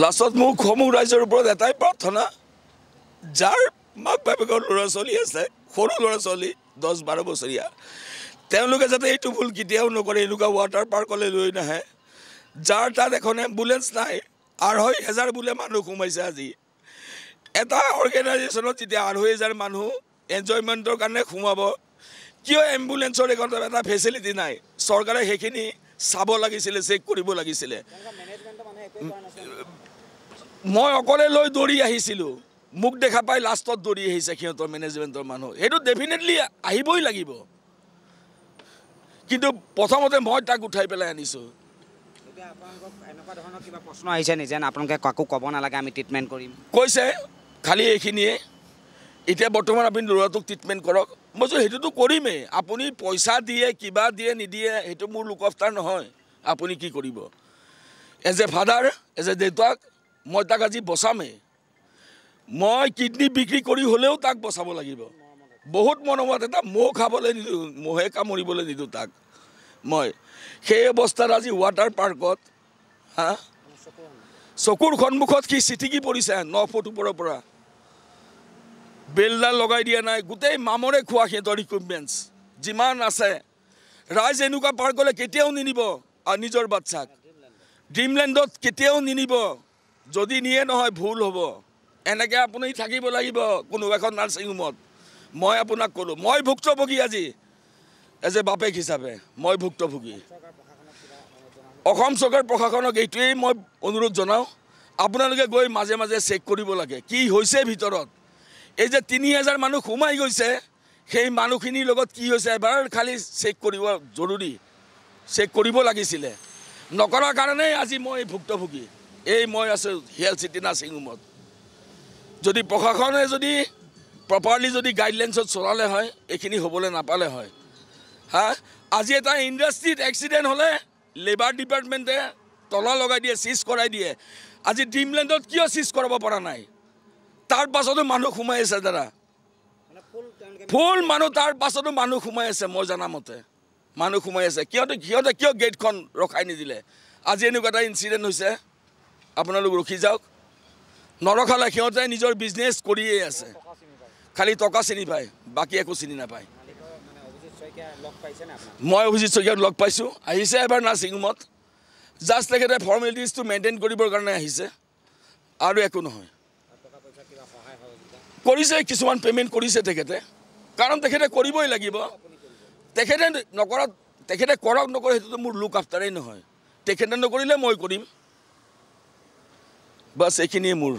লাষ্টত মোক সমূহ ৰাইজৰ ওপৰত এটাই প্ৰাৰ্থনা, যাৰ মাক বাপেকৰ ল'ৰা ছোৱালী আছে, সৰু ল'ৰা ছোৱালী 10-12 বছৰীয়া, তেওঁলোকে যাতে এইটো ভুল কেতিয়াও নকৰে, এনেকুৱা ৱাটাৰ পাৰ্কলৈ লৈ নাহে। যাৰ তাত এখন এম্বুলেঞ্চ নাই, 2,500 বোলে মানুহ সোমাইছে আজি। এটা অৰ্গেনাইজেশ্যনত যেতিয়া 2,500 মানুহ এনজয়মেণ্টৰ কাৰণে সোমাব, কিয় এম্বুলেঞ্চৰ এখন এটা ফেচিলিটি নাই? চৰকাৰে সেইখিনি চাব লাগিছিলে, চেক কৰিব লাগিছিলে। মই অকলে লৈ দৌৰি আহিছিলোঁ, মোক দেখা পাই লাষ্টত দৌৰি আহিছে সিহঁতৰ মেনেজমেণ্টৰ মানুহ। সেইটো ডেফিনেটলি আহিবই লাগিব, কিন্তু প্ৰথমতে মই তাক উঠাই পেলাই আনিছোঁ। এনেকুৱা ধৰণৰ কিবা প্ৰশ্ন আহিছে নি যেন আপোনালোকে কাকো ক'ব নালাগে, আমি ট্ৰিটমেণ্ট কৰিম? কৈছে খালি এইখিনিয়ে, এতিয়া বৰ্তমান আপুনি ল'ৰাটোক ট্ৰিটমেণ্ট কৰক। মই যে সেইটোতো কৰিমেই, আপুনি পইচা দিয়ে কিবা দিয়ে নিদিয়ে সেইটো মোৰ লোকফটাৰ নহয়। আপুনি কি কৰিব? As a father, as a দেউতাক, মই তাক আজি বচামেই। মই কিডনী বিক্ৰী কৰি হ'লেও তাক বচাব লাগিব। বহুত মৰমত এটা মহ খাবলৈ নিদিওঁ, মহে কামুৰিবলৈ নিদিওঁ তাক মই। সেই অৱস্থাত আজি ৱাটাৰ পাৰ্কত চকুৰ সন্মুখত সি চিটিকি পৰিছে 9 ফুট ওপৰৰ পৰা। বেলডাল লগাই দিয়া নাই, গোটেই মামৰে খোৱা সিহঁতৰ ইকুইপমেণ্টছ যিমান আছে। ৰাইজ এনেকুৱা পাৰ্কলৈ কেতিয়াও নিনিব নিজৰ বাচ্চাক, ড্ৰিমলেণ্ডত কেতিয়াও নিনিব। যদি নিয়ে নহয় ভুল হ'ব। এনেকৈ আপুনি থাকিব লাগিব কোনো এখন নাৰ্ছিং হোমত। মই আপোনাক ক'লোঁ, মই ভুক্তভোগী আজি এজ এ বাপেক হিচাপে, মই ভুক্তভোগী। অসম চৰকাৰ প্ৰশাসনক এইটোৱেই মই অনুৰোধ জনাওঁ, আপোনালোকে গৈ মাজে মাজে চেক কৰিব লাগে কি হৈছে ভিতৰত। এই যে 3,000 মানুহ সোমাই গৈছে, সেই মানুহখিনিৰ লগত কি হৈছে এবাৰ খালি চেক কৰিব জৰুৰী, চেক কৰিব লাগিছিলে। নকৰাৰ কাৰণেই আজি মই ভুক্তভোগী। এই মই আছোঁ হেল্থ চিটি নাৰ্ছিং হোমত। যদি প্ৰশাসনে যদি প্ৰপাৰলি যদি গাইডলাইনছত চলালে হয়, এইখিনি হ'বলৈ নাপালে হয়। আজি এটা ইণ্ডাষ্ট্ৰীত এক্সিডেণ্ট হ'লে লেবাৰ ডিপাৰ্টমেণ্টে তলা লগাই দিয়ে, চিজ কৰাই দিয়ে। আজি ড্ৰিমলেণ্ডত কিয় চিজ কৰাব পৰা নাই? তাৰ পাছতো মানুহ সোমাই আছে দাদা, ফুল মানুহ, তাৰ পাছতো মানুহ সোমাই আছে। মই জনামতে মানুহ সোমাই আছে। সিহঁতে কিয় গেটখন ৰখাই নিদিলে? আজি এনেকুৱা এটা ইনচিডেণ্ট হৈছে, আপোনালোক ৰখি যাওক। নৰখালে সিহঁতে নিজৰ বিজনেছ কৰিয়েই আছে, খালি টকা চিনি পায়, বাকী একো চিনি নাপায়। মই অভিজিত শইকীয়াক লগ পাইছোঁ, আহিছে এবাৰ নাৰ্ছিং হোমত। জাষ্ট তেখেতে ফৰ্মেলিটিজটো মেইনটেইন কৰিবৰ কাৰণে আহিছে, আৰু একো নহয়। কৰিছে, কিছুমান পে'মেণ্ট কৰিছে তেখেতে, কাৰণ তেখেতে কৰিবই লাগিব। তেখেতে নকৰাত, তেখেতে কৰক নকৰে সেইটোতো মোৰ লুক আফটাৰেই নহয়। তেখেতে নকৰিলে মই কৰিম, বাছ এইখিনিয়ে মোৰ।